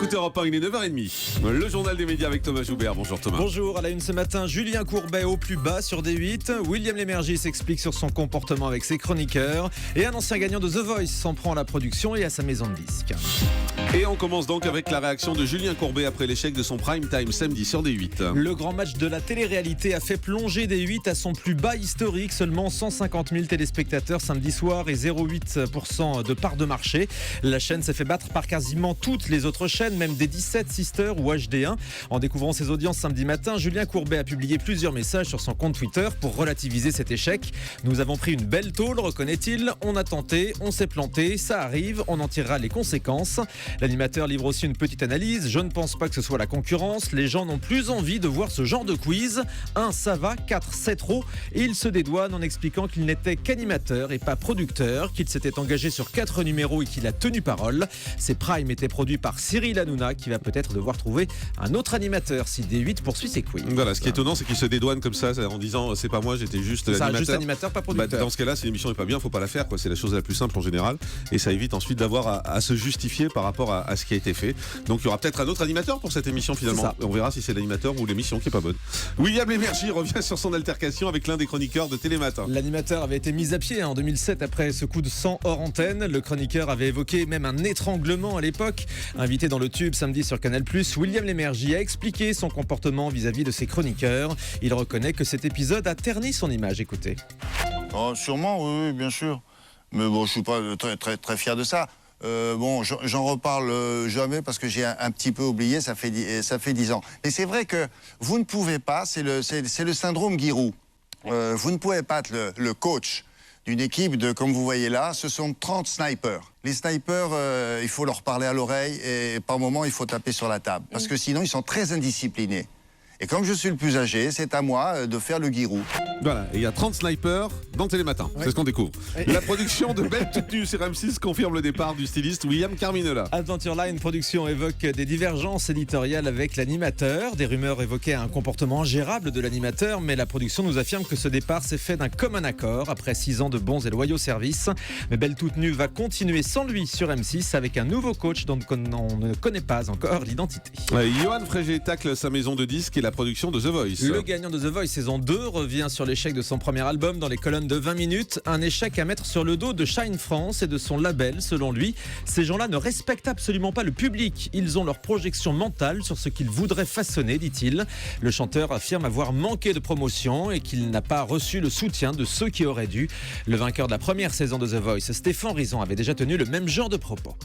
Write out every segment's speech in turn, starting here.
écoutez Europe 1, il est 9h30. Le journal des médias avec Thomas Joubert. Bonjour Thomas. Bonjour, à la une ce matin, Julien Courbet au plus bas sur D8. William Lémergie s'explique sur son comportement avec ses chroniqueurs. Et un ancien gagnant de The Voice s'en prend à la production et à sa maison de disques. Et on commence donc avec la réaction de Julien Courbet après l'échec de son prime time samedi sur D8. Le grand match de la télé-réalité a fait plonger D8 à son plus bas historique. Seulement 150 000 téléspectateurs samedi soir et 0,8% de part de marché. La chaîne s'est fait battre par quasiment toutes les autres chaînes, même des 17 Sister ou HD1. En découvrant ses audiences samedi matin, Julien Courbet a publié plusieurs messages sur son compte Twitter pour relativiser cet échec. Nous avons pris une belle tôle, reconnaît-il. On a tenté, on s'est planté, ça arrive, on en tirera les conséquences. L'animateur livre aussi une petite analyse. Je ne pense pas que ce soit la concurrence. Les gens n'ont plus envie de voir ce genre de quiz. 1, ça va. 4, c'est trop. Et il se dédouane en expliquant qu'il n'était qu'animateur et pas producteur, qu'il s'était engagé sur 4 numéros et qu'il a tenu parole. Ces primes étaient produits par Cyril Hanouna, qui va peut-être devoir trouver un autre animateur si D8 poursuit ses quiz. Voilà, ce qui est étonnant, c'est qu'il se dédouane comme ça en disant c'est pas moi, j'étais juste l'animateur. Juste animateur, pas producteur. Dans ce cas-là, si l'émission n'est pas bien, faut pas la faire, quoi. C'est la chose la plus simple en général. Et ça évite ensuite d'avoir à se justifier par rapport à ce qui a été fait. Donc il y aura peut-être un autre animateur pour cette émission finalement. On verra si c'est l'animateur ou l'émission qui est pas bonne. William Lémergie revient sur son altercation avec l'un des chroniqueurs de Télématin. L'animateur avait été mis à pied en 2007 après ce coup de sang hors antenne. Le chroniqueur avait évoqué même un étranglement à l'époque. Invité dans le tube samedi sur Canal+, William Lémergie a expliqué son comportement vis-à-vis de ses chroniqueurs. Il reconnaît que cet épisode a terni son image. Écoutez. Oh, sûrement, oui, bien sûr. Mais bon, je suis pas très fier de ça. Bon, j'en reparle jamais parce que j'ai un petit peu oublié, ça fait 10 ans. Mais c'est vrai que vous ne pouvez pas, c'est le syndrome Giroud. Vous ne pouvez pas être le coach d'une équipe de, comme vous voyez là, ce sont 30 snipers. Les snipers, il faut leur parler à l'oreille et par moment, il faut taper sur la table. Parce que sinon, ils sont très indisciplinés. Et comme je suis le plus âgé, c'est à moi de faire le Giroud. Voilà, et il y a 30 snipers dans Télématin, c'est ce qu'on découvre. La production de Belle Toute Nue sur M6 confirme le départ du styliste William Carminola. Adventure Line Production évoque des divergences éditoriales avec l'animateur. Des rumeurs évoquaient un comportement ingérable de l'animateur, mais la production nous affirme que ce départ s'est fait d'un commun accord après 6 ans de bons et loyaux services. Mais Belle Toute Nue va continuer sans lui sur M6 avec un nouveau coach dont on ne connaît pas encore l'identité. Johan Frégé tacle sa maison de disques et la production de The Voice. Le gagnant de The Voice saison 2 revient sur l'échec de son premier album dans les colonnes de 20 minutes. Un échec à mettre sur le dos de Shine France et de son label. Selon lui, ces gens-là ne respectent absolument pas le public. Ils ont leur projection mentale sur ce qu'ils voudraient façonner, dit-il. Le chanteur affirme avoir manqué de promotion et qu'il n'a pas reçu le soutien de ceux qui auraient dû. Le vainqueur de la première saison de The Voice, Stéphane Rizon, avait déjà tenu le même genre de propos.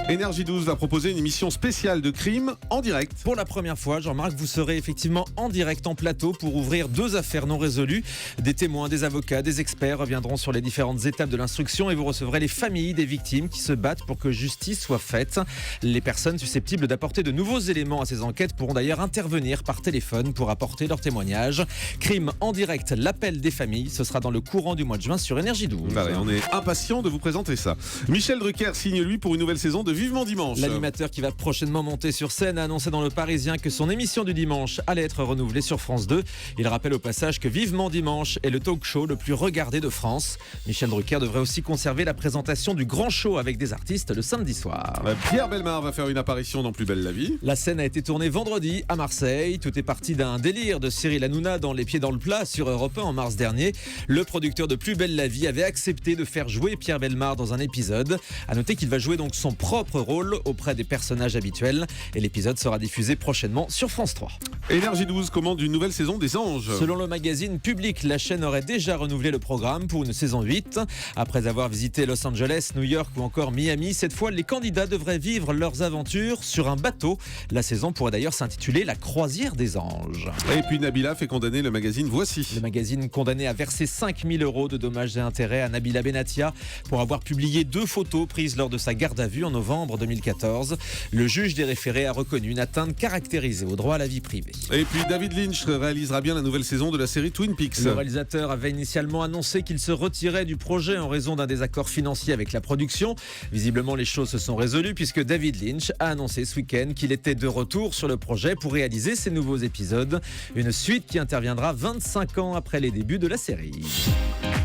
Énergie 12 va proposer une émission spéciale de crime en direct. Pour la première fois, Jean-Marc, vous serez effectivement en direct en plateau pour ouvrir 2 affaires non résolues. Des témoins, des avocats, des experts reviendront sur les différentes étapes de l'instruction et vous recevrez les familles des victimes qui se battent pour que justice soit faite. Les personnes susceptibles d'apporter de nouveaux éléments à ces enquêtes pourront d'ailleurs intervenir par téléphone pour apporter leur témoignage. Crime en direct, l'appel des familles, ce sera dans le courant du mois de juin sur Énergie 12. Bah ouais, on est impatient de vous présenter ça. Michel Drucker signe lui pour une nouvelle saison de Vivement Dimanche. L'animateur qui va prochainement monter sur scène a annoncé dans Le Parisien que son émission du dimanche allait être renouvelée sur France 2. Il rappelle au passage que Vivement Dimanche est le talk show le plus regardé de France. Michel Drucker devrait aussi conserver la présentation du grand show avec des artistes le samedi soir. Pierre Bellemare va faire une apparition dans Plus belle la vie. La scène a été tournée vendredi à Marseille. Tout est parti d'un délire de Cyril Hanouna dans Les Pieds dans le plat sur Europe 1 en mars dernier. Le producteur de Plus belle la vie avait accepté de faire jouer Pierre Bellemare dans un épisode. À noter qu'il va jouer donc son propre rôle auprès des personnages habituels. Et l'épisode sera diffusé prochainement sur France 3. Énergie 12 commande une nouvelle saison des Anges. Selon le magazine Public, la chaîne aurait déjà renouvelé le programme pour une saison 8. Après avoir visité Los Angeles, New York ou encore Miami, cette fois, les candidats devraient vivre leurs aventures sur un bateau. La saison pourrait d'ailleurs s'intituler La croisière des anges. Et puis Nabila fait condamner le magazine Voici. Le magazine condamné à verser 5 000 € de dommages et intérêts à Nabila Benatia pour avoir publié 2 photos prises lors de sa garde à vue en novembre 2014. Le juge des référés a reconnu une atteinte caractérisée au droit à la vie privée. Et puis David Lynch réalisera bien la nouvelle saison de la série Twin Peaks. Le réalisateur avait initialement annoncé qu'il se retirait du projet en raison d'un désaccord financier avec la production. Visiblement, les choses se sont résolues puisque David Lynch a annoncé ce week-end qu'il était de retour sur le projet pour réaliser ses nouveaux épisodes. Une suite qui interviendra 25 ans après les débuts de la série.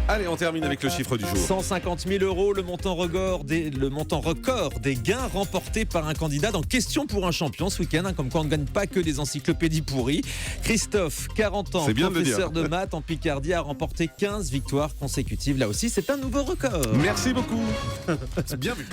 Allez, on termine avec le chiffre du jour. 150 000 €, le montant record des gain remporté par un candidat dans Question pour un champion ce week-end, comme quoi on ne gagne pas que des encyclopédies pourries. Christophe, 40 ans, professeur de maths en Picardie, a remporté 15 victoires consécutives. Là aussi, c'est un nouveau record. Merci beaucoup. C'est bien vu.